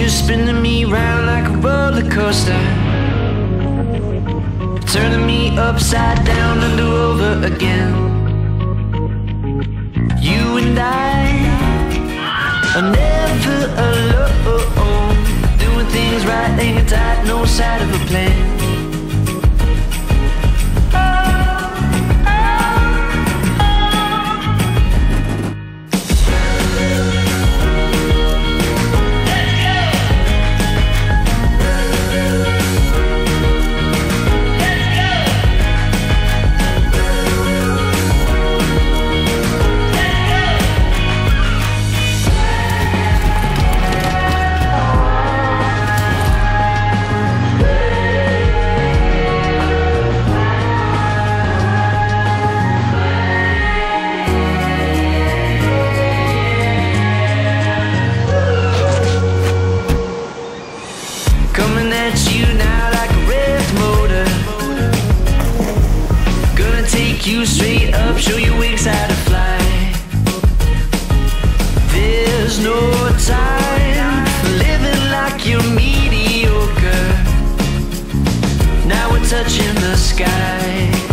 You're spinning me round like a roller coaster, turning me upside down and over again. You and I are never alone, doing things right, hanging tight, no side of a plan. Coming at you now like a red motor, gonna take you straight up, show you wings how to fly. There's no time for living like you're mediocre. Now we're touching the sky.